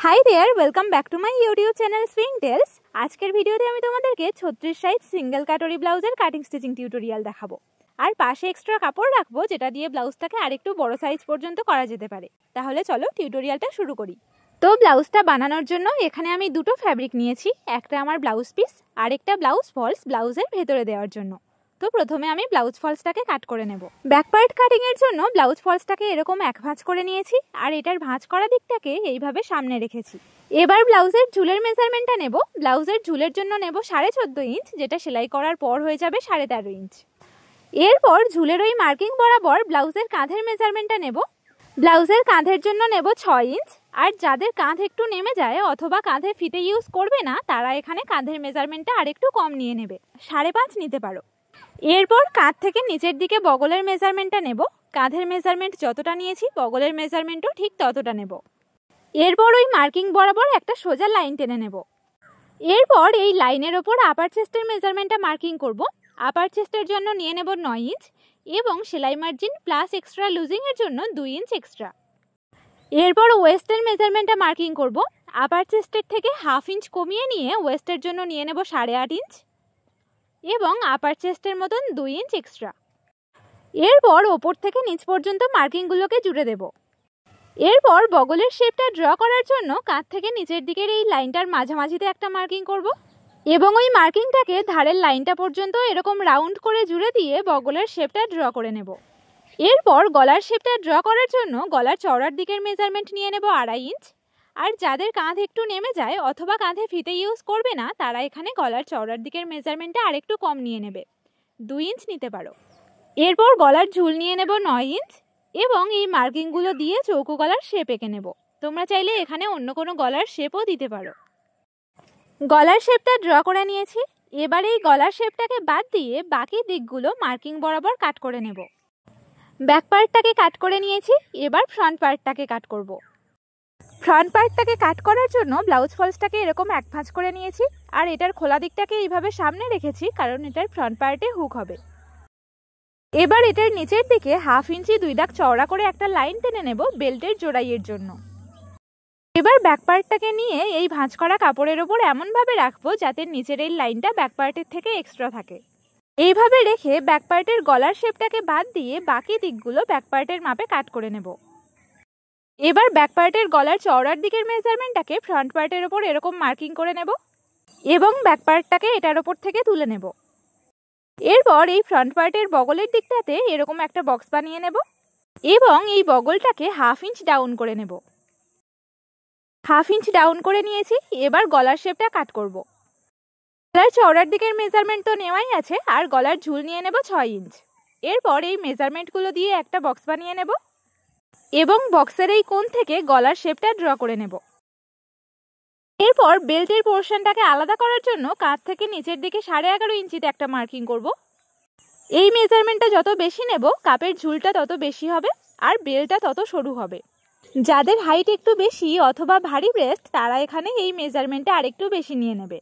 High there, welcome back to my YouTube channel swing tales. আজকের ভিডিওতে আমি তোমাদেরকে 36 সাইজ সিঙ্গেল কাটরি ব্লাউজের কাটিং স্টিচিং টিউটোরিয়াল দেখাবো। আর পাশে এক্সট্রা কাপড় রাখবো যেটা দিয়ে ব্লাউজটাকে আরেকটু বড় সাইজ পর্যন্ত করা যেতে পারে। তাহলে চলো টিউটোরিয়ালটা শুরু করি। তো ব্লাউজটা বানানোর জন্য এখানে আমি দুটো ফ্যাব্রিক নিয়েছি, একটা আমার ব্লাউজ পিস আর একটা ব্লাউজ ফলস ব্লাউজের ভেতরে দেওয়ার জন্য। তো প্রথমে আমি ব্লাউজ ফলসটাকে কাট করে নেব। ব্যাক পার্ট কাটিং এর জন্য ব্লাউজ ফলসটাকে এরকম এক ভাঁজ করে নিয়েছি আর এটার ভাঁজ করা দিকটাকে এইভাবে সামনে রেখেছি। এবার ব্লাউজের ঝুলের মেজারমেন্টটা নেব। ব্লাউজের ঝুলের জন্য নেব 14.5 ইঞ্চ, যেটা সেলাই করার পর হয়ে যাবে 13.5 ইঞ্চ। এরপর ঝুলের ওই মার্কিং বরাবর ব্লাউজের কাঁধের মেজারমেন্টটা নেব। ব্লাউজের কাঁধের জন্য নেব 6 ইঞ্চ। আর যাদের কাঁধ একটু নেমে যায় অথবা কাঁধে ফিতে ইউজ করবে না, তারা এখানে কাঁধের মেজারমেন্টটা আরেকটু কম নিয়ে নেবে, 5.5 নিতে পারো। এরপর কাঁধ থেকে নিচের দিকে বগলের মেজারমেন্টটা নেব। কাঁধের মেজারমেন্ট যতটা নিয়েছি বগলের মেজারমেন্টও ঠিক ততটা নেব। এরপর ওই মার্কিং বরাবর একটা সোজা লাইন টেনে নেব। এরপর এই লাইনের ওপর আপার চেস্টের মেজারমেন্টটা মার্কিং করব। আপার চেস্টের জন্য নিয়ে নেব 9 ইঞ্চ এবং সেলাই মার্জিন প্লাস এক্সট্রা লুজিং এর জন্য 2 ইঞ্চ এক্সট্রা। এরপর ওয়েস্টের মেজারমেন্টটা মার্কিং করব। আপার চেস্টের থেকে 1/2 ইঞ্চ কমিয়ে নিয়ে ওয়েস্টের জন্য নিয়ে নেব 8.5 ইঞ্চ এবং আপার চেস্টের মতন 2 ইঞ্চ এক্সট্রা। এরপর ওপর থেকে নিচ পর্যন্ত মার্কিংগুলোকে জুড়ে দেব। এরপর বগলের শেপটা ড্র করার জন্য কাঁধ থেকে নিচের দিকের এই লাইনটার মাঝামাঝিতে একটা মার্কিং করব এবং ওই মার্কিংটাকে ধারের লাইনটা পর্যন্ত এরকম রাউন্ড করে জুড়ে দিয়ে বগলের শেপটা ড্র করে নেব। এরপর গলার শেপটা ড্র করার জন্য গলার চওড়ার দিকের মেজারমেন্ট নিয়ে নেব 2.5 ইঞ্চ। আর যাদের কাঁধ একটু নেমে যায় অথবা কাঁধে ফিতে ইউজ করবে না, তারা এখানে গলার চওড়ার দিকের মেজারমেন্টটা আরেকটু কম নিয়ে নেবে, 2 ইঞ্চ নিতে পারো। এরপর গলার ঝুল নিয়ে নেব 9 ইঞ্চ এবং এই মার্কিংগুলো দিয়ে চৌকো গলার শেপ এঁকে নেব। তোমরা চাইলে এখানে অন্য কোনো গলার শেপও দিতে পারো। গলার শেপটা ড্র করে নিয়েছি। এবার এই গলার শেপটাকে বাদ দিয়ে বাকি দিকগুলো মার্কিং বরাবর কাট করে নেব। ব্যাক পার্টটাকে কাট করে নিয়েছি, এবার ফ্রন্ট পার্টটাকে কাট করব। ফ্রন্ট পার্টটাকে কাট করার জন্য ব্লাউজ ফলসটাকে এরকম এক ভাঁজ করে নিয়েছি আর এটার খোলা দিকটাকে এইভাবে সামনে রেখেছি, কারণ এটার ফ্রন্ট পার্টে হুক হবে। এবার এটার নিচের দিকে 1/2 ইঞ্চি 2 দাগ চওড়া করে একটা লাইন টেনে নেব বেল্টের জোড়াইয়ের জন্য। এবার ব্যাক পার্টটাকে নিয়ে এই ভাঁজ করা কাপড়ের ওপর এমনভাবে রাখবো যাতে নিচের এই লাইনটা ব্যাক পার্টের থেকে এক্সট্রা থাকে। এইভাবে রেখে ব্যাক পার্টের গলার শেপটাকে বাদ দিয়ে বাকি দিকগুলো ব্যাক পার্টের মাপে কাট করে নেব। এবার ব্যাক পার্টের গলার চওড়ার দিকের মেজারমেন্টটাকে ফ্রন্ট পার্টের ওপর এরকম মার্কিং করে নেব এবং ব্যাক পার্টটাকে এটার ওপর থেকে তুলে নেব। এরপর এই ফ্রন্ট পার্টের বগলের দিকটাতে এরকম একটা বক্স বানিয়ে নেব এবং এই বগলটাকে 1/2 ইঞ্চ ডাউন করে নেব। 1/2 ইঞ্চ ডাউন করে নিয়েছি। এবার গলার শেপটা কাট করব। গলার চওড়ার দিকের মেজারমেন্ট তো নেওয়াই আছে আর গলার ঝুল নিয়ে নেব 6 ইঞ্চ। এরপর এই মেজারমেন্টগুলো দিয়ে একটা বক্স বানিয়ে নেব এবং বক্সের এই কোণ থেকে গলার শেপটা ড্র করে নেব। এরপর বেল্টের পোর্শনটাকে আলাদা করার জন্য কাঁধ থেকে নিচের দিকে 11.5 ইঞ্চিতে একটা মার্কিং করব। এই মেজারমেন্টটা যত বেশি নেব কাপের ঝুলটা তত বেশি হবে আর বেল্টটা তত সরু হবে। যাদের হাইট একটু বেশি অথবা ভারী ব্রেস্ট, তারা এখানে এই মেজারমেন্টটা আরেকটু বেশি নিয়ে নেবে।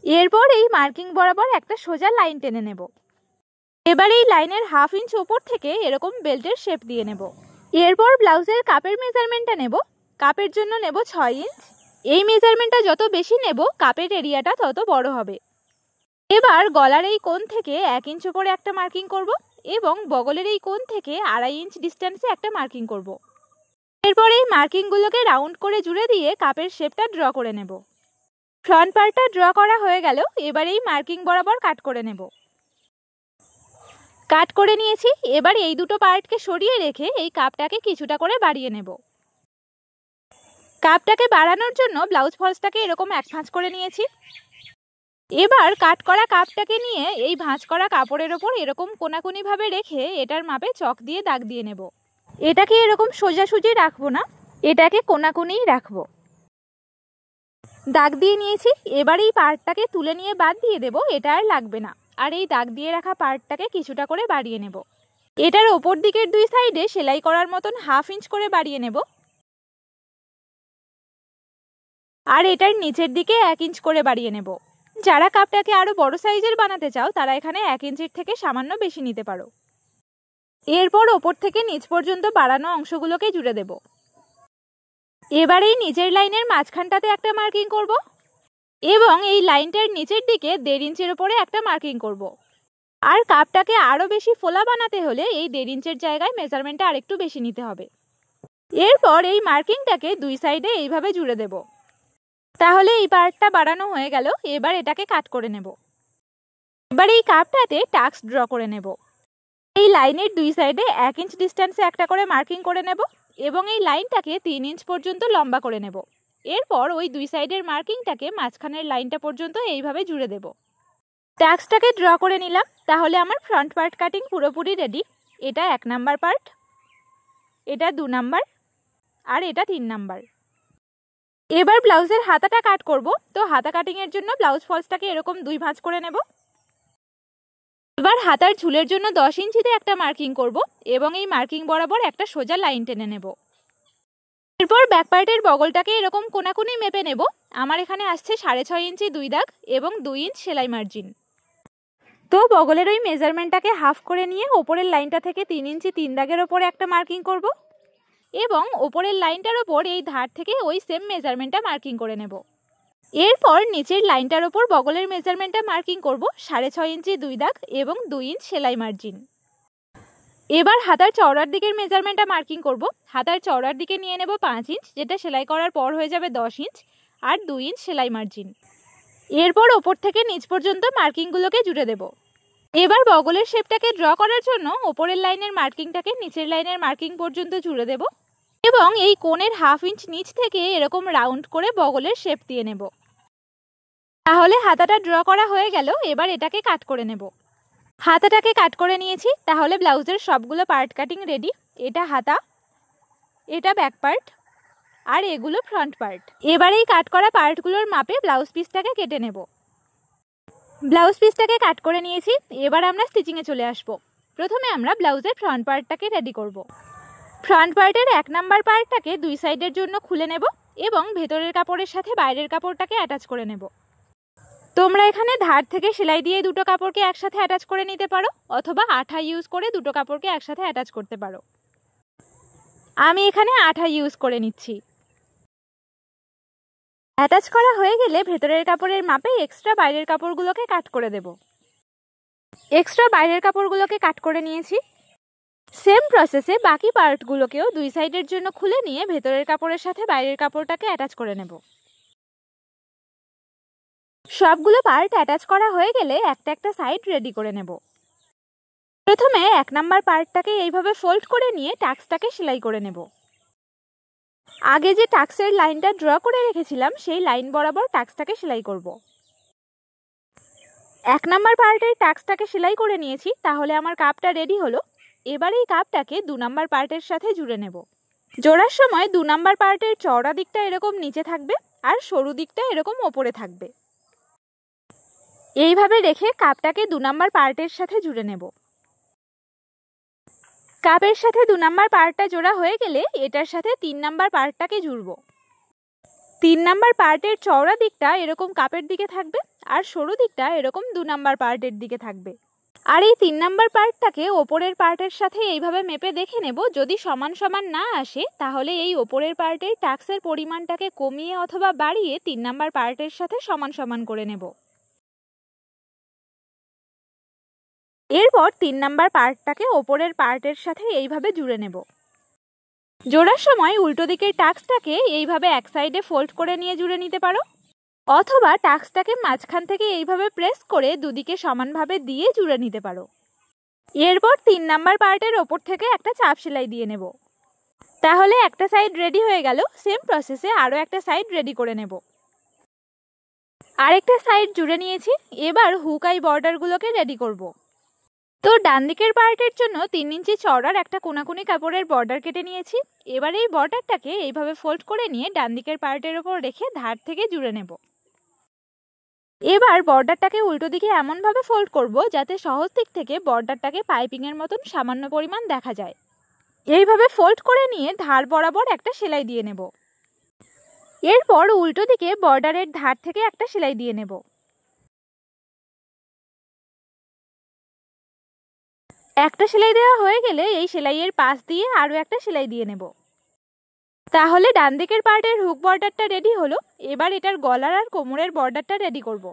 এরপর এই মার্কিং বরাবর একটা সোজা লাইন টেনে নেব। এবার এই লাইনের 1/2 ইঞ্চ ওপর থেকে এরকম বেল্টের শেপ দিয়ে নেব। এরপর ব্লাউজের কাপের মেজারমেন্টটা নেব। কাপের জন্য নেব 6 ইঞ্চ। এই মেজারমেন্টটা যত বেশি নেব কাপের এরিয়াটা তত বড় হবে। এবার গলার এই কোণ থেকে 1 ইঞ্চ উপরে একটা মার্কিং করব এবং বগলের এই কোণ থেকে 2.5 ইঞ্চ ডিস্টেন্সে একটা মার্কিং করব। এরপর এই মার্কিংগুলোকে রাউন্ড করে জুড়ে দিয়ে কাপের শেপটা ড্র করে নেব। ফ্রন্ট পার্টটা ড্র করা হয়ে গেল। এবার এই মার্কিং বরাবর কাট করে নেব। কাট করে নিয়েছি। এবার এই দুটো পার্টকে সরিয়ে রেখে এই কাপটাকে কিছুটা করে বাড়িয়ে নেব। কাপটাকে বাড়ানোর জন্য ব্লাউজ ফলসটাকে এরকম এক ভাঁজ করে নিয়েছি। এবার কাট করা কাপটাকে নিয়ে এই ভাঁজ করা কাপড়ের ওপর এরকম কোনাকুনি ভাবে রেখে এটার মাপে চক দিয়ে দাগ দিয়ে নেব। এটাকে এরকম সোজাসুজি রাখবো না, এটাকে কোনাকুনিই রাখবো। দাগ দিয়ে নিয়েছি। এবার এই পার্টটাকে তুলে নিয়ে বাদ দিয়ে দেব, এটা আর লাগবে না। আর এই দাগ দিয়ে রাখা পার্টটাকে কিছুটা করে বাড়িয়ে নেব। এটার ওপর দিকের 2 সাইডে সেলাই করার মতন 1/2 ইঞ্চ করে বাড়িয়ে নেব আর এটার নিচের দিকে 1 ইঞ্চ করে বাড়িয়ে নেব। যারা কাপটাকে আরো বড় সাইজের বানাতে চাও তারা এখানে 1 ইঞ্চের থেকে সামান্য বেশি নিতে পারো। এরপর ওপর থেকে নিচ পর্যন্ত বাড়ানো অংশগুলোকে জুড়ে দেব। এবার এই নিচের লাইনের মাঝখানটাতে একটা মার্কিং করব এবং এই লাইনটার নিচের দিকে 1.5 ইঞ্চের উপরে একটা মার্কিং করব। আর কাপটাকে আরও বেশি ফোলা বানাতে হলে এই 1.5 ইঞ্চের জায়গায় মেজারমেন্টটা আরেকটু বেশি নিতে হবে। এরপর এই মার্কিংটাকে দুই সাইডে এইভাবে জুড়ে দেব। তাহলে এই পার্টটা বাড়ানো হয়ে গেল। এবার এটাকে কাট করে নেব। এবার এই কাপটাতে টাক্স ড্র করে নেব। এই লাইনের দুই সাইডে 1 ইঞ্চ ডিস্টেন্সে একটা করে মার্কিং করে নেব এবং এই লাইনটাকে 3 ইঞ্চ পর্যন্ত লম্বা করে নেব। এরপর ওই দুই সাইডের মার্কিংটাকে মাঝখানের লাইনটা পর্যন্ত এইভাবে জুড়ে দেব। টাক্সটাকে ড্র করে নিলাম। তাহলে আমার ফ্রন্ট পার্ট কাটিং পুরোপুরি রেডি। এটা 1 নাম্বার পার্ট, এটা 2 নাম্বার আর এটা 3 নাম্বার। এবার ব্লাউজের হাতাটা কাট করব। তো হাতা কাটিংয়ের জন্য ব্লাউজ ফলসটাকে এরকম 2 ভাঁজ করে নেব। এবার হাতার ঝুলের জন্য 10 ইঞ্চিতে একটা মার্কিং করব এবং এই মার্কিং বরাবর একটা সোজা লাইন টেনে নেব। এরপর ব্যাক পার্টের বগলটাকে এরকম কোনাকুনি মেপে নেব। আমার এখানে আসছে 6.5 ইঞ্চি 2 দাগ এবং 2 ইঞ্চ সেলাই মার্জিন। তো বগলের ওই মেজারমেন্টটাকে হাফ করে নিয়ে ওপরের লাইনটা থেকে 3 ইঞ্চি 3 দাগের ওপরে একটা মার্কিং করব এবং ওপরের লাইনটার ওপর এই ধার থেকে ওই সেম মেজারমেন্টটা মার্কিং করে নেব। এরপর নিচের লাইনটার ওপর বগলের মেজারমেন্টটা মার্কিং করব 6.5 ইঞ্চি 2 দাগ এবং 2 ইঞ্চ সেলাই মার্জিন। এবার হাতার চওড়ার দিকের মেজারমেন্টটা মার্কিং করব। হাতার চওড়ার দিকে নিয়ে নেব 5 ইঞ্চ, যেটা সেলাই করার পর হয়ে যাবে 10 ইঞ্চ আর 2 ইঞ্চ সেলাই মার্জিন। এরপর ওপর থেকে নিচ পর্যন্ত মার্কিংগুলোকে জুড়ে দেব। এবার বগলের শেপটাকে ড্র করার জন্য ওপরের লাইনের মার্কিংটাকে নিচের লাইনের মার্কিং পর্যন্ত জুড়ে দেব এবং এই কোণের 1/2 ইঞ্চ নিচ থেকে এরকম রাউন্ড করে বগলের শেপ দিয়ে নেব। তাহলে হাতাটা ড্র করা হয়ে গেল। এবার এটাকে কাট করে নেব। হাতাটাকে কাট করে নিয়েছি। তাহলে ব্লাউজের সবগুলো পার্ট কাটিং রেডি। এটা হাতা, এটা ব্যাক পার্ট আর এগুলো ফ্রন্ট পার্ট। এবার এই কাট করা পার্টগুলোর মাপে ব্লাউজ পিসটাকে কেটে নেব। ব্লাউজ পিসটাকে কাট করে নিয়েছি। এবার আমরা স্টিচিংয়ে চলে আসব। প্রথমে আমরা ব্লাউজের ফ্রন্ট পার্টটাকে রেডি করব। ফ্রন্ট পার্টের 1 নাম্বার পার্টটাকে দুই সাইডের জন্য খুলে নেব এবং ভেতরের কাপড়ের সাথে বাইরের কাপড়টাকে অ্যাটাচ করে নেব। তোমরা এখানে ধার থেকে সেলাই দিয়ে দুটো কাপড়কে একসাথে অ্যাটাচ করে নিতে পারো অথবা আঠা ইউজ করে দুটো কাপড়কে একসাথে অ্যাটাচ করতে পারো। আমি এখানে আঠা ইউজ করে নিচ্ছি। অ্যাটাচ করা হয়ে গেলে ভেতরের কাপড়ের মাপে এক্সট্রা বাইরের কাপড়গুলোকে কাট করে দেব। এক্সট্রা বাইরের কাপড়গুলোকে কাট করে নিয়েছি। সেম প্রসেসে বাকি পার্টগুলোকেও দুই সাইডের জন্য খুলে নিয়ে ভেতরের কাপড়ের সাথে বাইরের কাপড়টাকে অ্যাটাচ করে নেব। সবগুলো পার্ট অ্যাটাচ করা হয়ে গেলে একটা একটা সাইড রেডি করে নেব। প্রথমে 1 নাম্বার পার্টটাকে এইভাবে ফোল্ড করে নিয়ে টাক্সটাকে সেলাই করে নেব। আগে যে টাক্সের লাইনটা ড্র করে রেখেছিলাম সেই লাইন বরাবর টাক্সটাকে সেলাই করব। 1 নাম্বার পার্টের টাক্সটাকে সেলাই করে নিয়েছি। তাহলে আমার কাপটা রেডি হলো। এবার এই কাপটাকে 2 নাম্বার পার্টের সাথে জুড়ে নেব। জোড়ার সময় 2 নাম্বার পার্টের চওড়া দিকটা এরকম নিচে থাকবে আর সরু দিকটা এরকম ওপরে থাকবে। এইভাবে রেখে কাপটাকে 2 নাম্বার পার্টের সাথে জুড়ে নেব। কাপের সাথে 2 নাম্বার পার্টটা জোড়া হয়ে গেলে এটার সাথে 3 নাম্বার পার্টটাকে জুড়ব। 3 নাম্বার পার্টের চওড়া দিকটা এরকম কাপের দিকে থাকবে আর সরু দিকটা এরকম 2 নাম্বার পার্টের দিকে থাকবে। আর এই 3 নাম্বার পার্টটাকে ওপরের পার্টের সাথে এইভাবে মেপে দেখে নেব। যদি সমান সমান না আসে তাহলে এই ওপরের পার্টের টাক্সের পরিমাণটাকে কমিয়ে অথবা বাড়িয়ে 3 নাম্বার পার্টের সাথে সমান সমান করে নেব। এরপর 3 নাম্বার পার্টটাকে ওপরের পার্টের সাথে এইভাবে জুড়ে নেব। জোড়ার সময় উল্টো দিকের টাক্সটাকে এইভাবে এক সাইডে ফোল্ড করে নিয়ে জুড়ে নিতে পারো অথবা টাক্সটাকে মাঝখান থেকে এইভাবে প্রেস করে দুদিকে সমানভাবে দিয়ে জুড়ে নিতে পারো। এরপর 3 নাম্বার পার্টের ওপর থেকে একটা চাপ সেলাই দিয়ে নেব। তাহলে একটা সাইড রেডি হয়ে গেল। সেম প্রসেসে আরও একটা সাইড রেডি করে নেব। আরেকটা সাইড জুড়ে নিয়েছি। এবার হুক আই বর্ডারগুলোকে রেডি করব। তো ডান দিকের পার্টের জন্য 3 ইঞ্চি চওড়ার একটা কোনাকুনি কাপড়ের বর্ডার কেটে নিয়েছি। এবার এই বর্ডারটাকে এইভাবে ফোল্ড করে নিয়ে ডান দিকের পার্টের ওপর রেখে ধার থেকে জুড়ে নেব। এবার বর্ডারটাকে উল্টো দিকে এমনভাবে ফোল্ড করব যাতে সহজ দিক থেকে বর্ডারটাকে পাইপিংয়ের মতন সামান্য পরিমাণ দেখা যায়। এইভাবে ফোল্ড করে নিয়ে ধার বরাবর একটা সেলাই দিয়ে নেব। এরপর উল্টো দিকে বর্ডারের ধার থেকে একটা সেলাই দিয়ে নেব। একটা সেলাই দেওয়া হয়ে গেলে এই সেলাইয়ের পাশ দিয়ে আরও একটা সেলাই দিয়ে নেব। তাহলে ডান দিকের পার্টের হুক বর্ডারটা রেডি হলো। এবার এটার গলার আর কোমরের বর্ডারটা রেডি করব।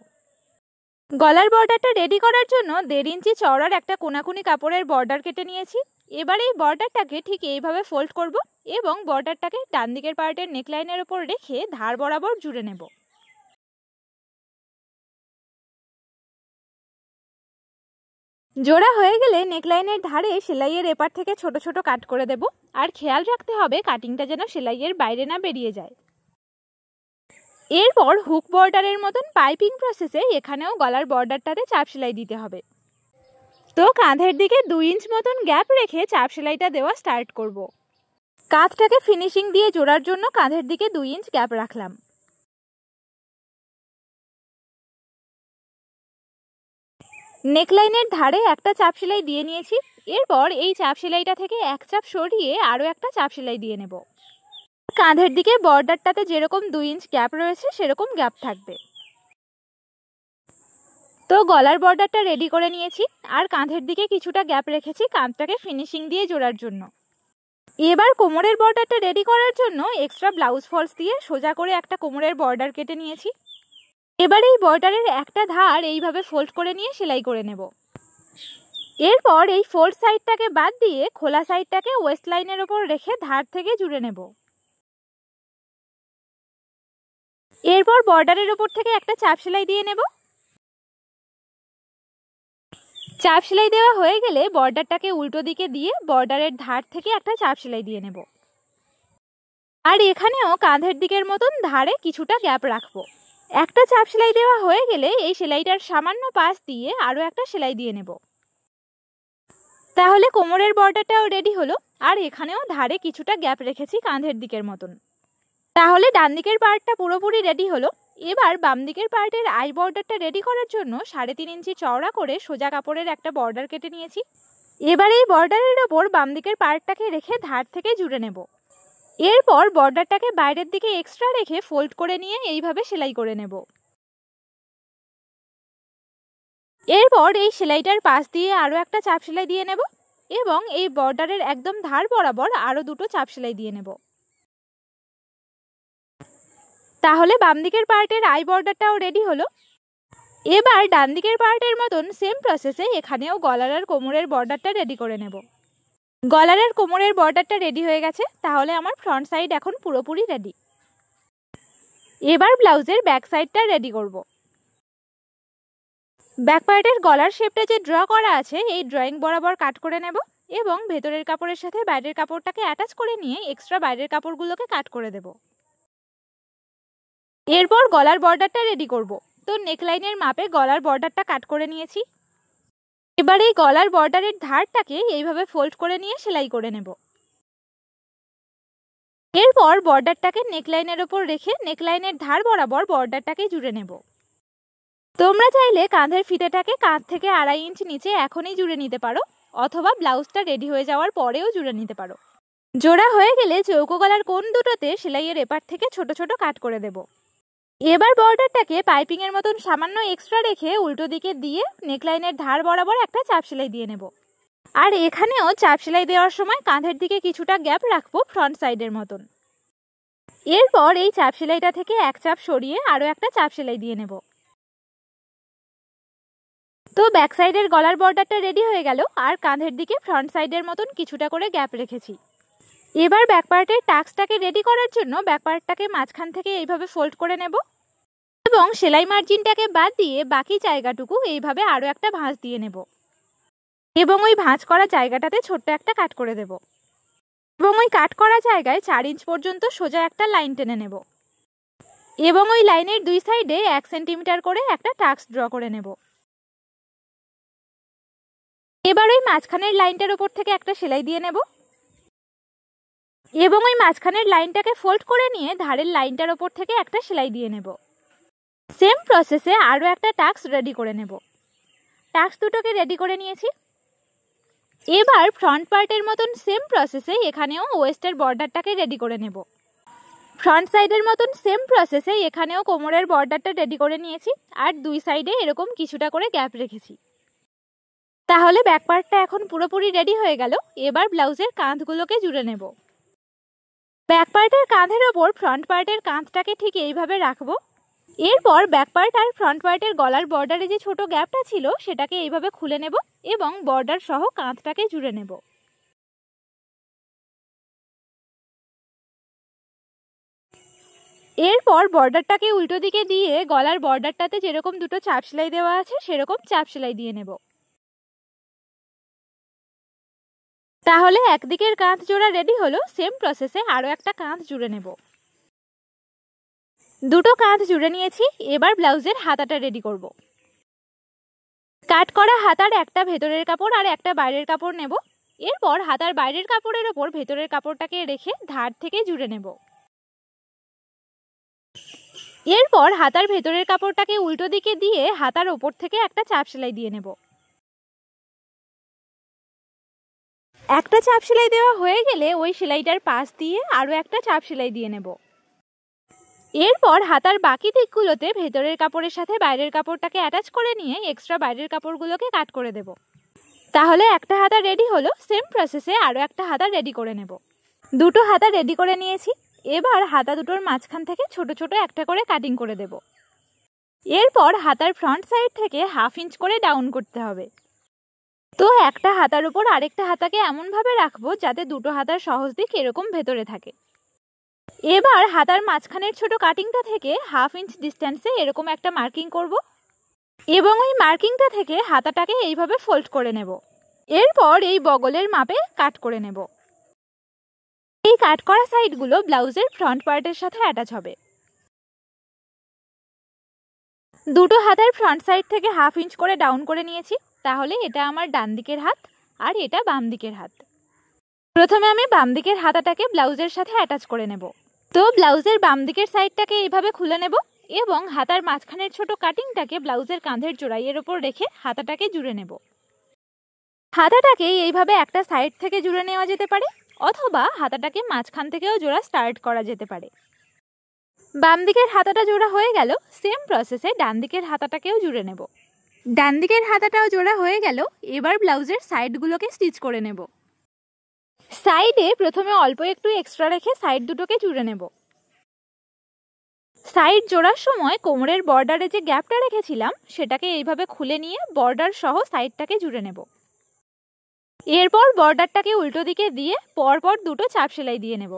গলার বর্ডারটা রেডি করার জন্য 1.5 ইঞ্চি চওড়ার একটা কোনাকুনি কাপড়ের বর্ডার কেটে নিয়েছি। এবার এই বর্ডারটাকে ঠিক এইভাবে ফোল্ড করব এবং বর্ডারটাকে ডান দিকের পার্টের নেকলাইনের উপর রেখে ধার বরাবর জুড়ে নেব। জোড়া হয়ে গেলে নেকলাইনের ধারে সেলাইয়ের এপার থেকে ছোট ছোট কাট করে দেব। আর খেয়াল রাখতে হবে কাটিংটা যেন সেলাইয়ের বাইরে না বেরিয়ে যায়। এরপর হুক বর্ডারের মতন পাইপিং প্রসেসে এখানেও গলার বর্ডারটাতে চাপ সেলাই দিতে হবে। তো কাঁধের দিকে 2 ইঞ্চ মতন গ্যাপ রেখে চাপ সেলাইটা দেওয়া স্টার্ট করব। কাঁধটাকে ফিনিশিং দিয়ে জোড়ার জন্য কাঁধের দিকে 2 ইঞ্চ গ্যাপ রাখলাম। নেকলাইনের ধারে একটা চাপ সেলাই দিয়ে নিয়েছি। এরপর এই চাপ সেলাইটা থেকে এক চাপ সরিয়ে আরও একটা চাপ সেলাই দিয়ে নেব। কাঁধের দিকে বর্ডারটাতে যেরকম 2 ইঞ্চ গ্যাপ রয়েছে সেরকম গ্যাপ থাকবে। তো গলার বর্ডারটা রেডি করে নিয়েছি আর কাঁধের দিকে কিছুটা গ্যাপ রেখেছি কাঁধটাকে ফিনিশিং দিয়ে জোড়ার জন্য। এবার কোমরের বর্ডারটা রেডি করার জন্য এক্সট্রা ব্লাউজ ফলস দিয়ে সোজা করে একটা কোমরের বর্ডার কেটে নিয়েছি। এবার এই বর্ডারের একটা ধার এইভাবে ফোল্ড করে নিয়ে সেলাই করে নেব। এরপর এই ফোল্ড সাইডটাকে বাদ দিয়ে খোলা সাইডটাকে ওয়েস্ট লাইনের ওপর রেখে ধার থেকে জুড়ে নেব। এরপর বর্ডারের ওপর থেকে একটা চাপ সেলাই দিয়ে নেব। চাপ সেলাই দেওয়া হয়ে গেলে বর্ডারটাকে উল্টো দিকে দিয়ে বর্ডারের ধার থেকে একটা চাপ সেলাই দিয়ে নেব। আর এখানেও কাঁধের দিকের মতন ধারে কিছুটা গ্যাপ রাখবো। একটা চাপ সেলাই দেওয়া হয়ে গেলে এই সেলাইটার সামান্য পাশ দিয়ে আরও একটা সেলাই দিয়ে নেব। তাহলে কোমরের বর্ডারটাও রেডি হলো আর এখানেও ধারে কিছুটা গ্যাপ রেখেছি কাঁধের দিকের মতন। তাহলে ডান দিকের পার্টটা পুরোপুরি রেডি হলো। এবার বাম দিকের পার্টের আই বর্ডারটা রেডি করার জন্য 3.5 ইঞ্চি চওড়া করে সোজা কাপড়ের একটা বর্ডার কেটে নিয়েছি। এবার এই বর্ডারের ওপর বাম দিকের পার্টটাকে রেখে ধার থেকে জুড়ে নেব। এরপর বর্ডারটাকে বাইরের দিকে এক্সট্রা রেখে ফোল্ড করে নিয়ে এইভাবে সেলাই করে নেব। এরপর এই সেলাইটার পাশ দিয়ে আরও একটা চাপ সেলাই দিয়ে নেব এবং এই বর্ডারের একদম ধার বরাবর আরও দুটো চাপ সেলাই দিয়ে নেব। তাহলে বাম দিকের পার্টের আই বর্ডারটাও রেডি হলো। এবার ডান দিকের পার্টের মতন সেম প্রসেসে এখানেও গলার আর কোমরের বর্ডারটা রেডি করে নেব। গলার আর কোমরের বর্ডারটা রেডি হয়ে গেছে। তাহলে আমার ফ্রন্ট সাইড এখন পুরোপুরি রেডি। এবার ব্লাউজের ব্যাক সাইডটা রেডি করব। ব্যাক পার্টের গলার শেপটা যে ড্র করা আছে এই ড্রয়িং বরাবর কাট করে নেব এবং ভেতরের কাপড়ের সাথে বাইরের কাপড়টাকে অ্যাটাচ করে নিয়ে এক্সট্রা বাইরের কাপড়গুলোকে কাট করে দেব। এরপর গলার বর্ডারটা রেডি করব। তো নেকলাইনের মাপে গলার বর্ডারটা কাট করে নিয়েছি। এবার এই গলার বর্ডারের ধারটাকে এইভাবে ফোল্ড করে নিয়ে সেলাই করে নেব। এরপর বর্ডারটাকে নেকলাইনের ওপর রেখে নেকলাইনের ধার বরাবর বর্ডারটাকে জুড়ে নেব। তোমরা চাইলে কাঁধের ফিতেটাকে কাঁধ থেকে 2.5 ইঞ্চ নিচে এখনই জুড়ে নিতে পারো অথবা ব্লাউজটা রেডি হয়ে যাওয়ার পরেও জুড়ে নিতে পারো। জোড়া হয়ে গেলে চৌকো গলার কোণ দুটোতে সেলাইয়ের এপার থেকে ছোট ছোট কাট করে দেব। এবার বর্ডারটাকে পাইপিং এর মতন সামান্য এক্সট্রা রেখে উল্টো দিকে দিয়ে নেকলাইনের ধার বরাবর একটা চাপ সেলাই দিয়ে নেব। আর এখানেও চাপ সেলাই দেওয়ার সময় কাঁধের দিকে কিছুটা গ্যাপ রাখবো ফ্রন্ট সাইডের মতন। এরপর এই চাপ সেলাইটা থেকে এক চাপ সরিয়ে আরও একটা চাপ সেলাই দিয়ে নেব। তো ব্যাক সাইডের গলার বর্ডারটা রেডি হয়ে গেল আর কাঁধের দিকে ফ্রন্ট সাইডের মতন কিছুটা করে গ্যাপ রেখেছি। এবার ব্যাক পার্টের টাক্সটাকে রেডি করার জন্য ব্যাক পার্টটাকে মাঝখান থেকে এইভাবে ফোল্ড করে নেব এবং সেলাই মার্জিনটাকে বাদ দিয়ে বাকি জায়গাটুকু এইভাবে আরও একটা ভাঁজ দিয়ে নেব এবং ওই ভাঁজ করা জায়গাটাতে ছোট্ট একটা কাট করে দেব এবং ওই কাট করা জায়গায় 4 ইঞ্চ পর্যন্ত সোজা একটা লাইন টেনে নেব এবং ওই লাইনের দুই সাইডে 1 সেন্টিমিটার করে একটা টাক্স ড্র করে নেব। এবার ওই মাঝখানের লাইনটার উপর থেকে একটা সেলাই দিয়ে নেব এবং ওই মাঝখানের লাইনটাকে ফোল্ড করে নিয়ে ধারের লাইনটার ওপর থেকে একটা সেলাই দিয়ে নেব। সেম প্রসেসে আরও একটা টাক্স রেডি করে নেব। টাক্স দুটোকে রেডি করে নিয়েছি। এবার ফ্রন্ট পার্টের মতন সেম প্রসেসে এখানেও ওয়েস্টের বর্ডারটাকে রেডি করে নেব। ফ্রন্ট সাইডের মতন সেম প্রসেসে এখানেও কোমরের বর্ডারটা রেডি করে নিয়েছি আর দুই সাইডে এরকম কিছুটা করে গ্যাপ রেখেছি। তাহলে ব্যাক পার্টটা এখন পুরোপুরি রেডি হয়ে গেল। এবার ব্লাউজের কাঁধগুলোকে জুড়ে নেব। ব্যাক পার্টের কাঁধের ওপর ফ্রন্ট পার্টের কাঁধটাকে ঠিক এইভাবে রাখবো। এরপর ব্যাক পার্ট আর ফ্রন্ট পার্টের গলার বর্ডারে যে ছোট গ্যাপটা ছিল সেটাকে এইভাবে খুলে নেব এবং বর্ডার সহ কাঁধটাকে জুড়ে নেব। এরপর বর্ডারটাকে উল্টো দিকে দিয়ে গলার বর্ডারটাতে যেরকম দুটো চাপ সেলাই দেওয়া আছে সেরকম চাপ সেলাই দিয়ে নেব। তাহলে একদিকের কাঁধ জোড়া রেডি হলো। সেম প্রসেসে আরও একটা কাঁধ জুড়ে নেব। দুটো কাঁধ জুড়ে নিয়েছি। এবার ব্লাউজের হাতাটা রেডি করব। কাট করা হাতার একটা ভেতরের কাপড় আর একটা বাইরের কাপড় নেব। এরপর হাতার বাইরের কাপড়ের ওপর ভেতরের কাপড়টাকে রেখে ধার থেকে জুড়ে নেব। এরপর হাতার ভেতরের কাপড়টাকে উল্টো দিকে দিয়ে হাতার ওপর থেকে একটা চাপ সেলাই দিয়ে নেব। একটা চাপ সেলাই দেওয়া হয়ে গেলে ওই সেলাইটার পাশ দিয়ে আরও একটা চাপ সেলাই দিয়ে নেব। এরপর হাতার বাকি দিকগুলোতে ভেতরের কাপড়ের সাথে বাইরের কাপড়টাকে অ্যাটাচ করে নিয়ে এক্সট্রা বাইরের কাপড়গুলোকে কাট করে দেব। তাহলে একটা হাতা রেডি হলো। সেম প্রসেসে আরও একটা হাতা রেডি করে নেব। দুটো হাতা রেডি করে নিয়েছি। এবার হাতা দুটোর মাঝখান থেকে ছোট ছোট একটা করে কাটিং করে দেব। এরপর হাতার ফ্রন্ট সাইড থেকে 1/2 ইঞ্চ করে ডাউন করতে হবে। তো একটা হাতার উপর আরেকটা হাতাকে এমনভাবে রাখবো যাতে দুটো হাতার সহজ দিক এরকম ভেতরে থাকে। এবার হাতার মাঝখানের ছোট কাটিংটা থেকে 1/2 ইঞ্চ ডিস্টেন্সে এরকম একটা মার্কিং করব এবং ওই মার্কিংটা থেকে হাতাটাকে এইভাবে ফোল্ড করে নেব। এরপর এই বগলের মাপে কাট করে নেব। এই কাট করা সাইডগুলো ব্লাউজের ফ্রন্ট পার্টের সাথে অ্যাটাচ হবে। দুটো হাতার ফ্রন্ট সাইড থেকে 1/2 ইঞ্চ করে ডাউন করে নিয়েছি। তাহলে এটা আমার ডান দিকের হাত আর এটা বাম দিকের হাত। প্রথমে আমি বাম দিকের হাতাটাকে ব্লাউজের সাথে অ্যাটাচ করে নেব। তো ব্লাউজের বাম দিকের সাইডটাকে এইভাবে খুলে নেব এবং হাতার মাঝখানের ছোট কাটিংটাকে ব্লাউজের কাঁধের জোড়াইয়ের ওপর রেখে হাতাটাকে জুড়ে নেব। হাতাটাকে এইভাবে একটা সাইড থেকে জুড়ে নেওয়া যেতে পারে অথবা হাতাটাকে মাঝখান থেকেও জোড়া স্টার্ট করা যেতে পারে। বাম দিকের হাতাটা জোড়া হয়ে গেল। সেম প্রসেসে ডান দিকের হাতাটাকেও জুড়ে নেব। ডান দিকের হাতাটাও জোড়া হয়ে গেল। এবার ব্লাউজের সাইডগুলোকে স্টিচ করে নেব। সাইডে প্রথমে অল্প একটু এক্সট্রা রেখে সাইড দুটোকে জুড়ে নেব। সাইড জোড়ার সময় কোমরের বর্ডারে যে গ্যাপটা রেখেছিলাম সেটাকে এইভাবে খুলে নিয়ে বর্ডার সহ সাইডটাকে জুড়ে নেব। এরপর বর্ডারটাকে উল্টো দিকে দিয়ে পরপর দুটো চাপ সেলাই দিয়ে নেব।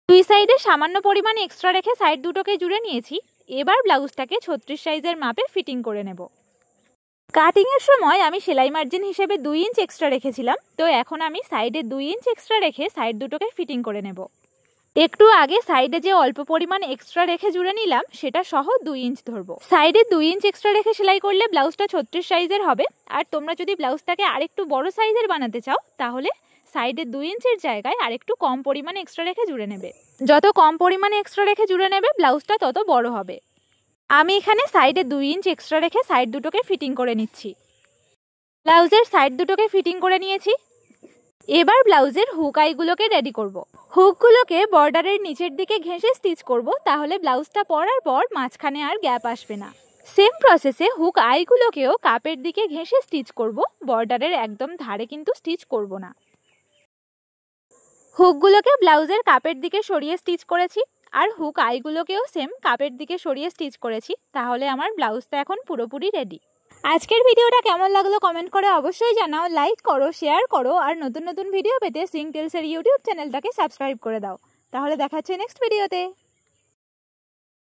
দুই সাইডে সামান্য পরিমাণে এক্সট্রা রেখে সাইড দুটোকে জুড়ে নিয়েছি। এবার ব্লাউজটাকে 36 সাইজের মাপে ফিটিং করে নেব। কাটিংয়ের সময় আমি সেলাই মার্জিন হিসেবে 2 ইঞ্চ এক্সট্রা রেখেছিলাম। তো এখন আমি সাইডে 2 ইঞ্চ এক্সট্রা রেখে সাইড দুটোকে ফিটিং করে নেব। একটু আগে সাইডে যে অল্প পরিমাণ এক্সট্রা রেখে জুড়ে নিলাম সেটা সহ 2 ইঞ্চ ধরবো। সাইডে 2 ইঞ্চ এক্সট্রা রেখে সেলাই করলে ব্লাউজটা 36 সাইজের হবে। আর তোমরা যদি ব্লাউজটাকে আরেকটু বড় সাইজের বানাতে চাও তাহলে সাইডে 2 ইঞ্চের জায়গায় আরেকটু কম পরিমাণে এক্সট্রা রেখে জুড়ে নেবে। যত কম পরিমাণে এক্সট্রা রেখে জুড়ে নেবে ব্লাউজটা তত বড় হবে। আমি এখানে সাইডে 2 ইঞ্চ এক্সট্রা রেখে সাইড দুটোকে ফিটিং করে নিচ্ছি। ব্লাউজের সাইড দুটোকে ফিটিং করে নিয়েছি। এবার ব্লাউজের হুক আইগুলোকে রেডি করব। হুকগুলোকে বর্ডারের নিচের দিকে ঘেঁষে স্টিচ করব, তাহলে ব্লাউজটা পরার পর মাঝখানে আর গ্যাপ আসবে না। সেম প্রসেসে হুক আইগুলোকেও কাপের দিকে ঘেঁষে স্টিচ করব, বর্ডারের একদম ধারে কিন্তু স্টিচ করব না। হুকগুলোকে ব্লাউজের কাপের দিকে সরিয়ে স্টিচ করেছি আর হুক আইগুলোকেও সেম কাপের দিকে সরিয়ে স্টিচ করেছি। তাহলে আমার ব্লাউজটা এখন পুরোপুরি রেডি। আজকের ভিডিওটা কেমন লাগলো কমেন্ট করে অবশ্যই জানাও, লাইক করো, শেয়ার করো আর নতুন নতুন ভিডিও পেতে সুইং টেলসের ইউটিউব চ্যানেলটাকে সাবস্ক্রাইব করে দাও। তাহলে দেখা হচ্ছে নেক্সট ভিডিওতে।